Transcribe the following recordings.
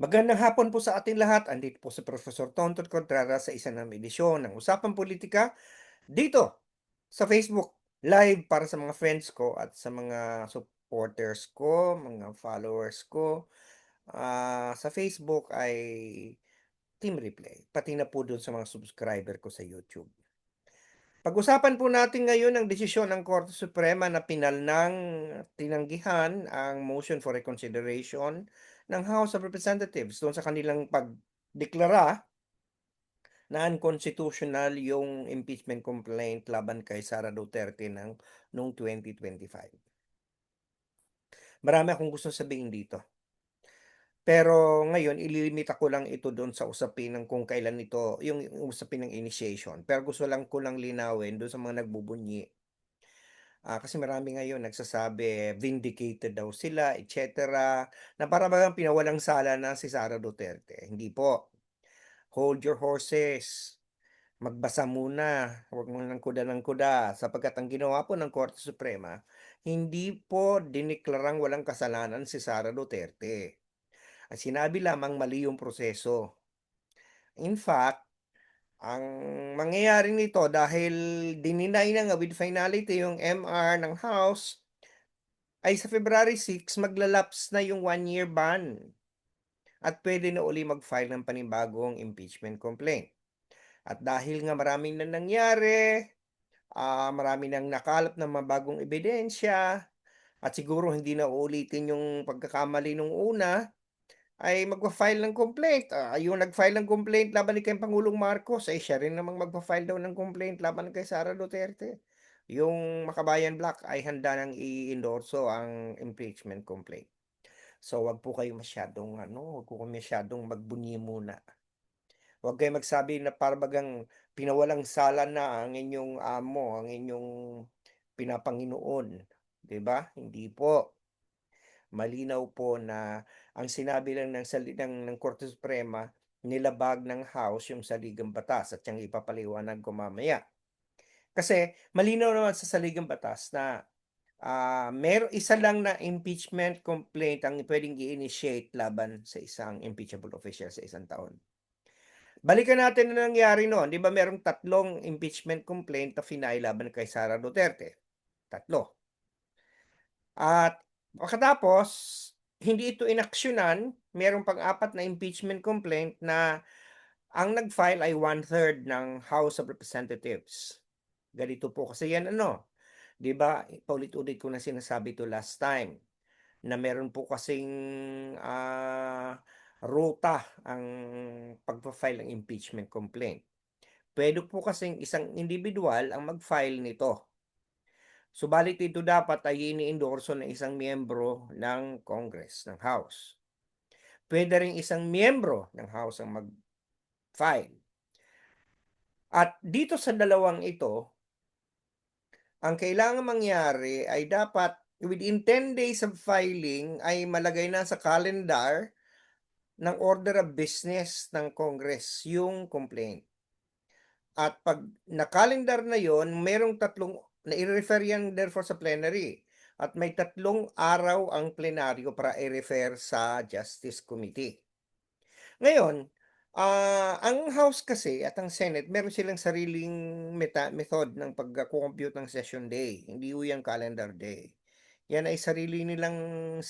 Magandang hapon po sa ating lahat. Andito po si Professor Tonton Contreras sa isa namang edisyon ng Usapang Politika dito sa Facebook Live para sa mga friends ko at sa mga supporters ko, mga followers ko. Sa Facebook ay Team Replay, pati na po dun sa mga subscriber ko sa YouTube. Pag-usapan po natin ngayon ang desisyon ng Korte Suprema na pinalnang tinanggihan ang motion for reconsideration ng House of Representatives doon sa kanilang pagdeklara na unconstitutional yung impeachment complaint laban kay Sara Duterte noong 2025. Marami akong gustong sabihin dito. Pero ngayon ililimita ko lang ito do'n sa usapin ng kung kailan ito yung usapin ng initiation. Pero gusto lang ko lang linawin do'n sa mga nagbubunyi. Kasi marami ngayon nagsasabi vindicated daw sila, et cetera, na para bagang pinawalang sala na si Sara Duterte. Hindi po. Hold your horses. Magbasa muna, huwag mo ng kuda sapagkat ang ginawa po ng Korte Suprema, hindi po dineklarang walang kasalanan si Sara Duterte. Ang sinabi lamang mali yung proseso. In fact, ang mangyayari nito dahil dininay na nga with finality yung MR ng House, ay sa February 6 magla-lapse na yung 1-year ban at pwede na uli mag-file ng panibagong impeachment complaint. At dahil nga maraming na nangyari, marami ng nakalap na mga bagong ebidensya at siguro hindi na uulitin yung pagkakamali nung una, ay magfa-file ng complaint. Yung nag-file ng complaint laban ni kay Pangulong Marcos, ay siya rin namang magfa-file daw ng complaint laban kay Sara Duterte. Yung Makabayan Black ay handa ng i-endorso ang impeachment complaint. So, wag po kayo masyadong wag po kayo masyadong magbunyi muna. Huwag kayong magsabi na para bagang pinawalang sala na ang inyong amo, ang inyong pinapanginoon, 'di ba? Hindi po. Malinaw po na ang sinabi lang ng Korte Suprema, nilabag ng House yung saligang batas at yang ipapaliwanag ko mamaya. Kasi malinaw naman sa saligang batas na isa lang na impeachment complaint ang puwedeng i-initiate laban sa isang impeachable official sa isang taon. Balikan natin ang nangyari noon, 'di ba merong tatlong impeachment complaint na final laban kay Sara Duterte, tatlo. At pagkatapos hindi ito inaksiyunan, merong pang-apat na impeachment complaint na ang nag-file ay 1/3 ng House of Representatives. Ganito po kasi 'yan 'di ba paulit-ulit ko na sinasabi 'to last time. Na meron po kasing, ruta ang pagfa-file ng impeachment complaint. Puwede po kasing isang individual ang mag-file nito. Subalit ito dapat ay ini-endorso ng isang miyembro ng Congress, ng House. Puwede ring isang miyembro ng House ang mag-file. At dito sa dalawang ito, ang kailangang mangyari ay dapat within 10 days of filing ay malagay na sa calendar ng order of business ng Congress yung complaint. At 'pag na-calendar na yon merong tatlong nai-refer yan therefore sa plenary at may 3 araw ang plenaryo para i-refer sa Justice Committee. Ngayon, ang House kasi at ang Senate meron silang sariling method ng pagco-compute ng session day, hindi ho yan calendar day. Yan ay sarili nilang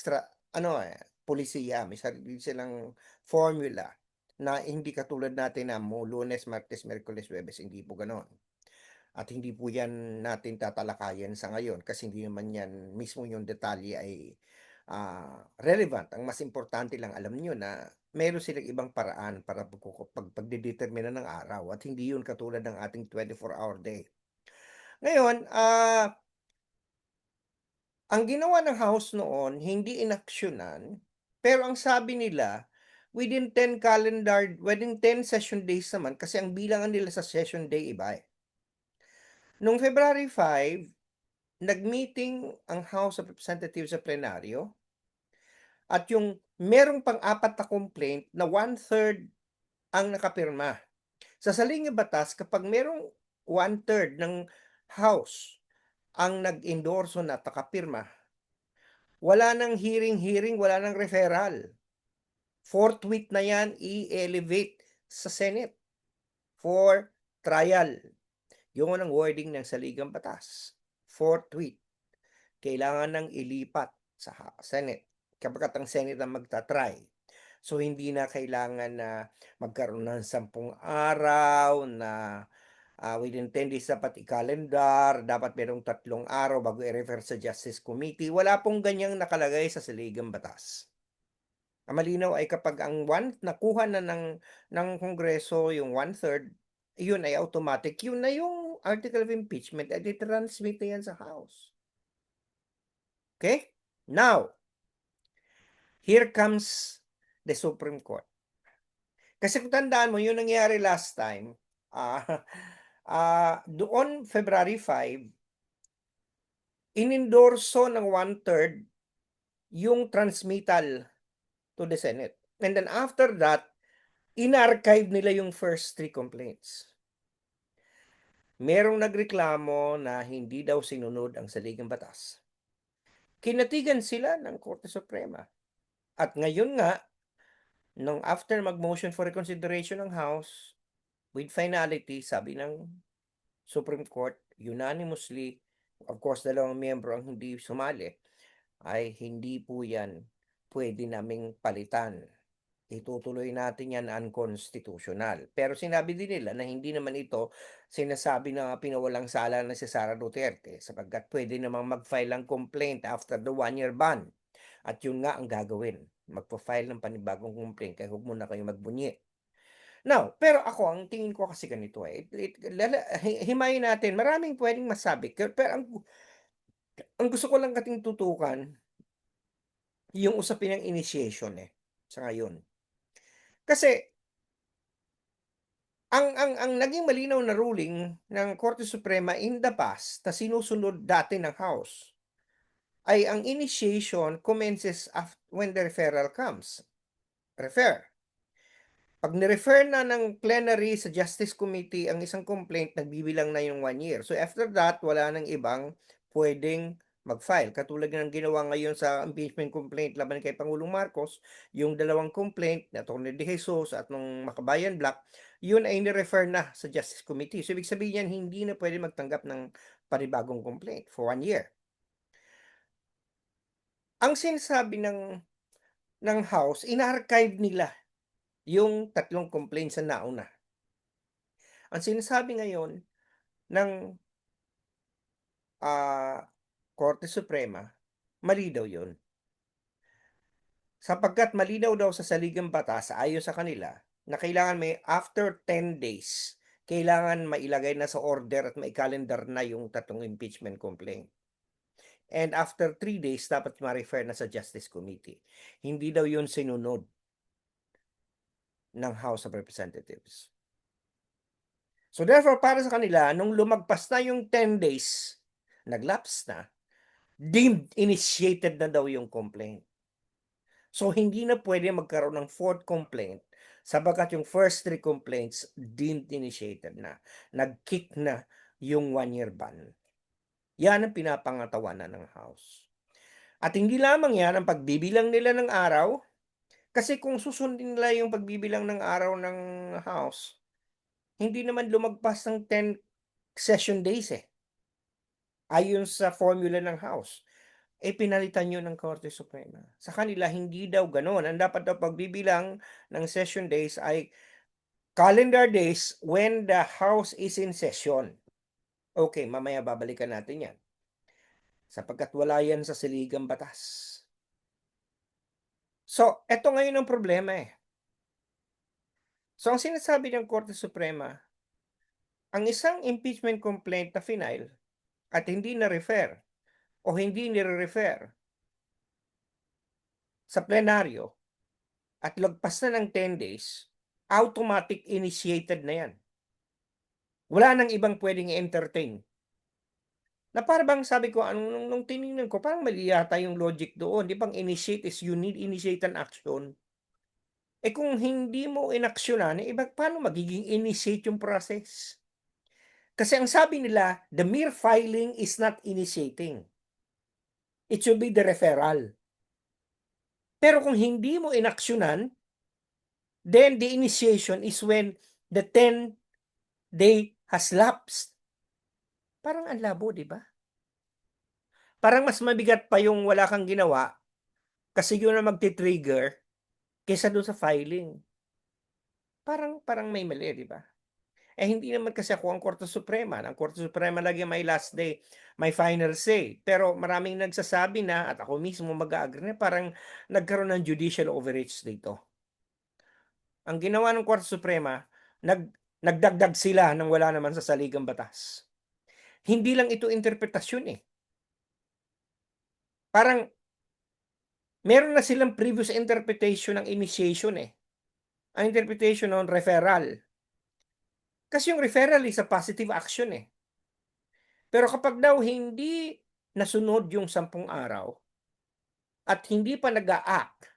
pulisiya, may sarili silang formula na hindi katulad natin na Lunes, Martes, Miyerkules, Huwebes, hindi po gano'n. At hindi po yan natin tatalakayin sa ngayon kasi hindi naman yan mismo yung detalye ay, relevant. Ang mas importante lang alam niyo na meron silang ibang paraan para pagdedetermina ng araw at hindi yun katulad ng ating 24-hour day. Ngayon, ang ginawa ng House noon hindi inaksiyunan, pero ang sabi nila within 10 session days naman kasi ang bilangan nila sa session day iba, eh. Nung February 5 nag-meeting ang House of Representatives sa plenaryo at yung merong pang-apat na complaint na 1/3 ang nakapirma. Sa salinging batas kapag merong 1/3 ng House ang nag-endorso na at nakapirma, wala ng hearing-hearing, wala ng referral. forthwith na yan i-elevate sa Senate for trial. Yun ang wording ng saligang batas, forthwith. Kailangan ng ilipat sa Senate kapagkat ang Senate ang magta-try. So, hindi na kailangan na magkaroon ng 10 araw na, within 10 days dapat i-calendar, dapat merong 3 araw bago i-refer sa Justice Committee. Wala pong ganyang nakalagay sa saligang batas. Ang malinaw ay kapag ang nakuha na ng Kongreso yung 1/3, yun ay automatic, yun na yung article of impeachment at i-transmit na yan sa House. Okay? Now, here comes the Supreme Court. Kasi kung tandaan mo, yung nangyari last time, ah, doon February 5, inendorso ng 1/3 yung transmittal to the Senate. And then after that, in-archive nila yung first 3 complaints. Merong nagreklamo na hindi daw sinunod ang saligang batas. Kinatigan sila ng Korte Suprema. At ngayon nga, nung after mag-motion for reconsideration ng House, with finality, sabi ng Supreme Court, unanimously, of course, 2 miyembro ang hindi sumali, ay hindi po yan pwede naming palitan. Itutuloy natin yan unconstitutional. Pero sinabi din nila na hindi naman ito sinasabi na pinawalang sala na si Sara Duterte sapagkat pwede namang mag-file ng complaint after the 1-year ban. At yun nga ang gagawin, magpa-file ng panibagong complaint kaya huwag muna kayong magbunyi. Now, pero ako ang tingin ko kasi ganito himayin natin, maraming pwedeng masabi pero ang gusto ko lang kasing tutukan, yung usapin ng initiation, sa ngayon. Kasi ang naging malinaw na ruling ng Korte Suprema in the past na sinusunod dati ng House, ay ang initiation commences when the referral comes. Refer. Pag ni-refer na ng plenary sa Justice Committee ang isang complaint, nagbibilang na yung 1 year. So after that, wala nang ibang pwedeng mag-file. Katulad ng ginawa ngayon sa impeachment complaint laban kay Pangulong Marcos, yung 2 complaint na Atty. De Jesus at nung Makabayan Black, yun ay ni-refer na sa Justice Committee. So ibig sabihin yan, hindi na pwede magtanggap ng panibagong complaint for 1 year. Ang sinasabi ng House, in-archive nila yung 3 complaints na nauna. Ang sinasabi ngayon ng Korte Suprema, mali daw yun. Sapagkat malinaw daw sa saligang batas ayon sa kanila na kailangan may after 10 days, kailangan mailagay na sa order at mai-calendar na yung 3 impeachment complaint. And after 3 days, dapat ma-refer na sa Justice Committee. Hindi daw yun sinunod ng House of Representatives. So therefore, para sa kanila, nung lumagpas na yung 10 days, naglapse na, deemed initiated na daw yung complaint. So hindi na pwede magkaroon ng 4th complaint sapagkat yung first 3 complaints deemed initiated na. Nag-kick na yung 1-year ban. Yan ang pinapangatawanan ng House. At hindi lamang yan ang pagbibilang nila ng araw, kasi kung susundin nila yung pagbibilang ng araw ng House, hindi naman lumagpas ng 10 session days ayon sa formula ng House. Pinalitan yun ng Korte Suprema. Sa kanila, hindi daw gano'n. Ang dapat daw pagbibilang ng session days ay calendar days when the House is in session. Okay, mamaya babalikan natin yan. Sapagkat wala yan sa saligang batas. So, eto ngayon ang problema So, ang sinasabi ng Korte Suprema, ang isang impeachment complaint na final at hindi na-refer o hindi nire-refer sa plenaryo at lagpas na ng 10 days, automatic initiated na yan. Wala nang ibang pwedeng i-entertain. Na para bang sabi ko, nung tinignan ko, parang mali yata yung logic doon. Di bang initiate is you need initiate an action? Kung hindi mo inaksyonan, paano magiging initiate yung process? Kasi ang sabi nila, the mere filing is not initiating. It should be the referral. Pero kung hindi mo inaksyonan, Then the initiation is when the 10-day has lapsed. Parang ang labo, 'di ba? Parang mas mabigat pa yung wala kang ginawa kasi yun ang magti-trigger kaysa dun sa filing. Parang parang may mali, 'di ba? Eh, hindi naman kasi ako ang Korte Suprema. Ang Korte Suprema lagi may last day, may final say. Pero maraming nagsasabi na, at ako mismo mag-a-agree na parang nagkaroon ng judicial overreach dito. Ang ginawa ng Korte Suprema, nagdagdag sila ng wala naman sa saligang batas. Hindi lang ito interpretasyon eh. Parang meron na silang previous interpretation ng initiation eh. Ang interpretation ng referral. Kasi yung referral is a positive action eh. Pero kapag daw hindi nasunod yung 10 araw at hindi pa nag-a-act,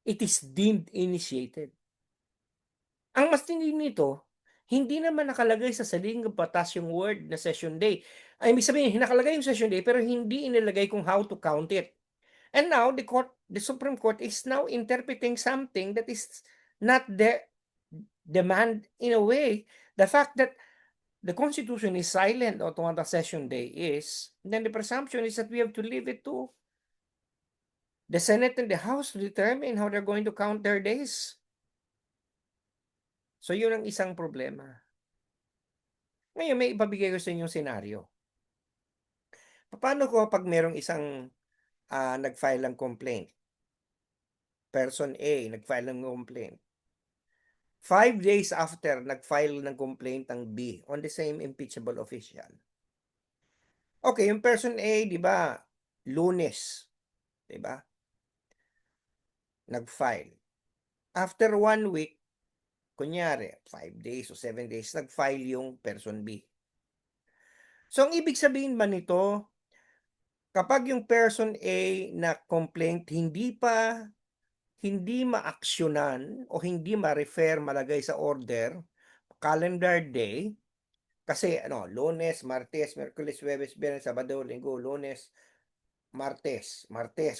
it is deemed initiated. Ang mas tindi nito, hindi naman nakalagay sa saligang batas yung word na session day. Ay, ibig sabihin, nakalagay yung session day pero hindi inilagay kung how to count it. And now the Supreme Court is now interpreting something that is not the demand in a way. The fact that the Constitution is silent on what a session day is, then the presumption is that we have to leave it to the Senate and the House to determine how they're going to count their days. So yun ang isang problema. Ngayon may ibabigay ko sa inyong senaryo. Paano ko pag merong isang nag-file ng complaint? Person A nag-file ng complaint. 5 days after nag-file ng complaint ang B on the same impeachable official. Okay, yung person A, di ba, Lunes, di ba, nag-file. After 1 week, kunyari, 5 days o 7 days, nag-file yung person B. So, ang ibig sabihin ba nito, kapag yung person A na complaint hindi ma-aksyonan o hindi ma-refer, malagay sa order, calendar day, kasi Lunes, Martes, Miyerkules, Huwebes, Biyernes, Sabado, Linggo, Lunes, Martes,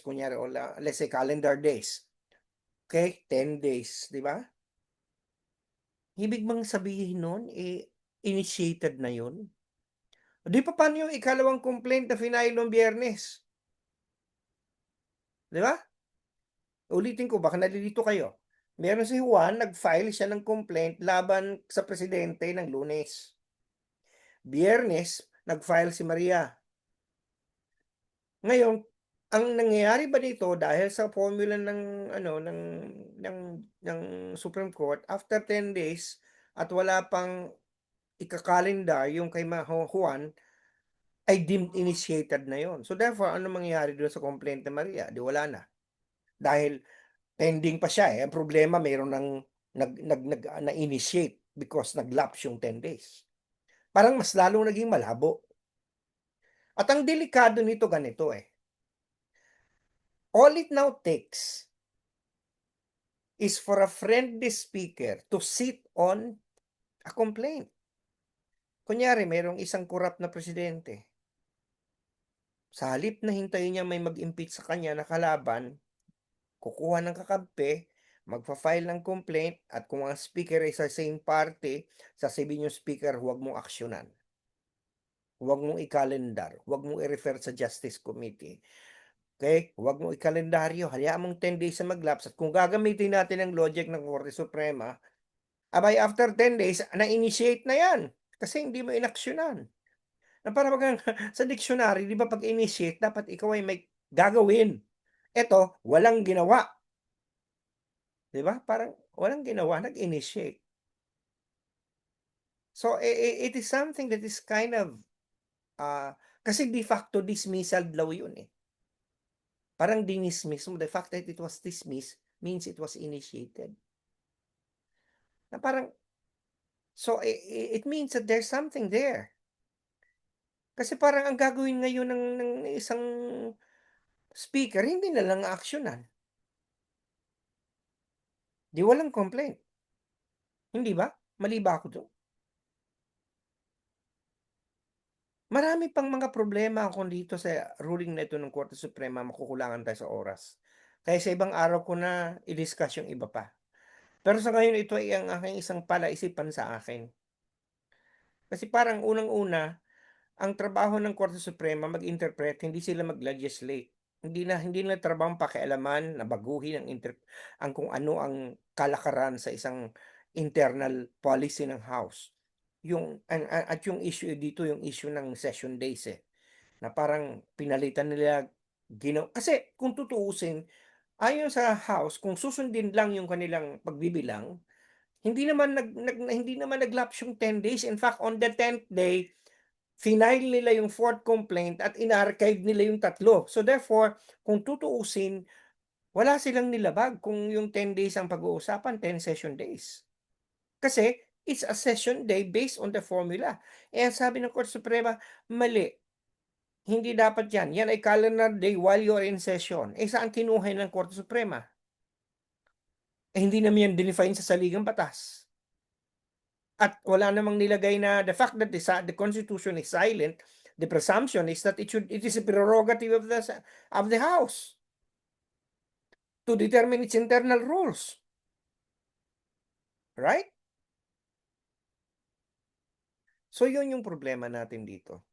kunyari, o let's say calendar days. Okay, 10 days, di ba? Ibig bang sabihin nun, initiated na yun? Di pa paano yung ikalawang complaint na final noong Biyernes? Di ba? Ulitin ko, baka nalilito kayo. Meron si Juan, nag-file siya ng complaint laban sa presidente ng Lunes. Biyernes, nag-file si Maria. Ngayon, ang nangyayari ba dito dahil sa formula ng Supreme Court, after 10 days at wala pang ika-calendar yung kay Juan, ay deemed initiated na yon. So therefore, ano mangyayari doon sa complaint ni Maria? Di wala na. Dahil pending pa siya eh. Ang problema, mayroon ng na-initiate because nag-lapse yung 10 days. Parang mas lalong naging malabo. At ang delikado nito ganito eh. All it now takes is for a friendly speaker to sit on a complaint. Kunyari, mayroong isang corrupt na presidente. Sa halip na hintayin niya may mag-impeach sa kanya na kalaban, kukuha ng kakampi, magfa-file ng complaint, at kung ang speaker ay sa same party, sasabihin yung speaker, huwag mong aksyonan. Huwag mong i-calendar. Huwag mong i-refer sa Justice Committee. Okay? Huwag mong i-kalendaryo. Hayaan mong 10 days na mag-lapse. At kung gagamitin natin ang logic ng Korte Suprema, abay after 10 days, na-initiate na yan. Kasi hindi mo inaksyonan. Na para sa dictionary, di ba pag initiate, dapat ikaw ay may gagawin. Ito, walang ginawa. Di ba? Parang walang ginawa, nag-initiate. So, it is something that is kind of, kasi de facto dismissal daw yun eh. Parang dinismiss mo. The fact that it was dismissed means it was initiated. Na parang, so it means that there's something there. Kasi parang ang gagawin ngayon ng isang speaker, hindi na lang aksyonan. Di walang complaint. Hindi ba? Mali ba ako doon? Marami pang mga problema kung dito sa ruling na ito ng Korte Suprema, makukulangan tayo sa oras. Kaya sa ibang araw ko na i-discuss yung iba pa. Pero sa ngayon ito ay ang aking isang palaisipan sa akin. Kasi parang unang-una, ang trabaho ng Korte Suprema mag-interpret, hindi sila mag-legislate. Hindi nila trabahong pakialaman na baguhin ang kung ano ang kalakaran sa isang internal policy ng House. At yung issue dito, yung issue ng session days, na parang pinalitan nila kasi kung tutuusin, ayon sa House, kung susundin lang yung kanilang pagbibilang, hindi naman nag-lapse yung 10 days. In fact, on the 10th day, final nila yung 4th complaint at in-archive nila yung tatlo. So therefore, kung tutuusin, wala silang nilabag kung yung 10 days ang pag-uusapan, 10 session days. Kasi it's a session day based on the formula. Eh, ang sabi ng Korte Suprema, mali. Hindi dapat yan. Yan ay calendar day while you're in session. Eh, saan kinuha ng Korte Suprema? Eh, hindi naman yan dinefine sa saligang batas. At wala namang nilagay na the fact that the Constitution is silent, the presumption is that it is a prerogative of the House to determine its internal rules. Right? So yun yung problema natin dito.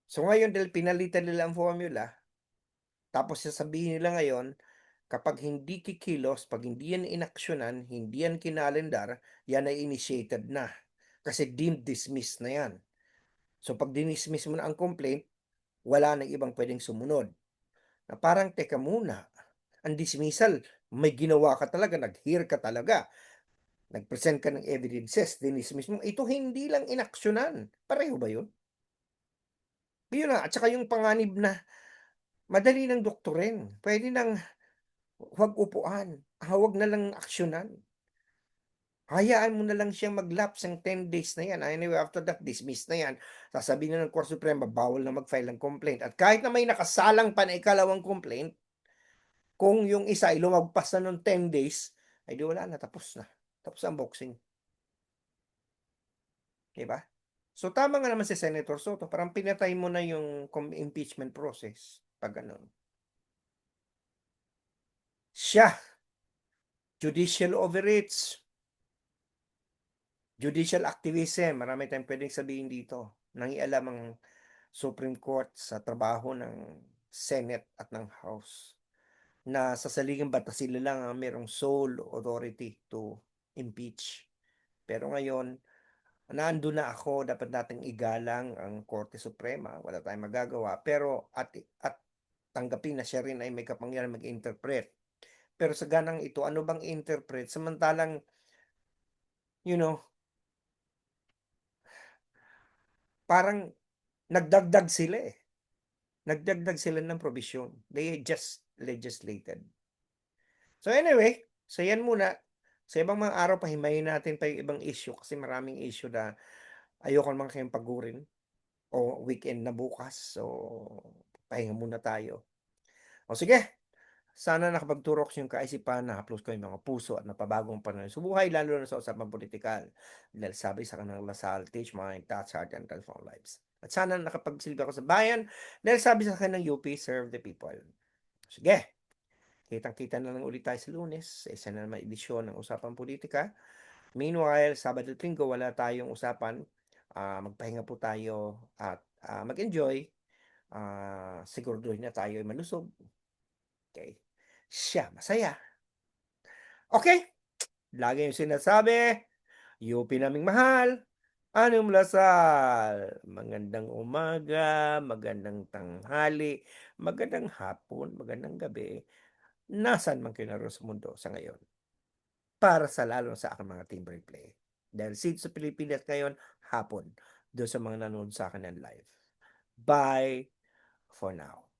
So ngayon dahil pinalitan nila ang formula, tapos sasabihin nila ngayon, kapag hindi kikilos, 'pag hindi yan inaksiyunan, hindi yan kinalendar, yan ay initiated na. Kasi deemed dismissed na yan. So 'pag dinismiss mo na ang complaint, wala ng ibang puwedeng sumunod. Na parang, teka muna, ang dismissal may ginawa ka talaga, nag-hear ka talaga, nag-present ka ng evidences, dinismiss mo. Ito hindi lang inaksiyunan, pareho ba 'yun? Yun na, at saka yung panganib na madali ng doktorin, puwede ng 'wag upuan, wag na lang aksiyunan. Hayaan mo na lang siyang mag-lapse ng 10 days na 'yan. Anyway, after that, dismiss na 'yan. Sasabihin na ng Korte Suprema, bawal na mag-file ng complaint. At kahit na may nakasalang pa na ikalawang complaint, kung yung isa ay lumagpas na nung 10 days, ay di wala na, tapos na. Tapos ang boxing, 'di ba? So tama nga naman si Senator Soto, parang pinatay mo na yung impeachment process 'pag gano'n. Siya, judicial overreach, judicial activism, marami tayong puwedeng sabihin dito. Nangialam ang Supreme Court sa trabaho ng Senate at ng House, na sa saligang batas sila lang ang merong sole authority to impeach. Pero ngayon, nandun na ako, dapat nating igalang ang Korte Suprema, wala tayong magagawa, pero at tanggapin na siya rin ay may kapangyarihan mag-interpret. Pero sa ganang ito, ano bang interpret samantalang, you know, parang nagdagdag sila, nagdagdag sila ng probisyon. They just legislated. So anyway, so yan muna. Sa ibang mga araw pahimayin natin pa yung ibang issue kasi maraming issue na ayoko naman kayong pagurin o weekend na bukas. So pahinga muna tayo. O sige, sana nakapagturok yung kaisipan, na-haplos ko yung mga puso at napabagong pananaw sa buhay, lalo na sa usapang politikal. Dahil sabi sa kanang Lasal, teach mind, touch heart, and transform lives. At sana nakapagsilbi ako sa bayan dahil sabi sa kanang UP, serve the people. Sige, kitang-kita na lang ulit tayo sa Lunes sa isa na naman edisyon ng Usapang Politika. Meanwhile, Sabado at Linggo wala tayong usapan. Magpahinga po tayo at mag-enjoy. Siguraduhin na tayo ay malusog. Okay? Siya, masaya. Okay? Lagi yung sinasabi, UP naming mahal, Anong Lasal. Magandang umaga, magandang tanghali, magandang hapon, magandang gabi. Nasaan man kayo naroon sa mundo sa ngayon. Para sa lalo sa aking mga team replay. Dahil dito sa Pilipinas ngayon, hapon. Doon sa mga nanonood sa akin ng live. Bye for now.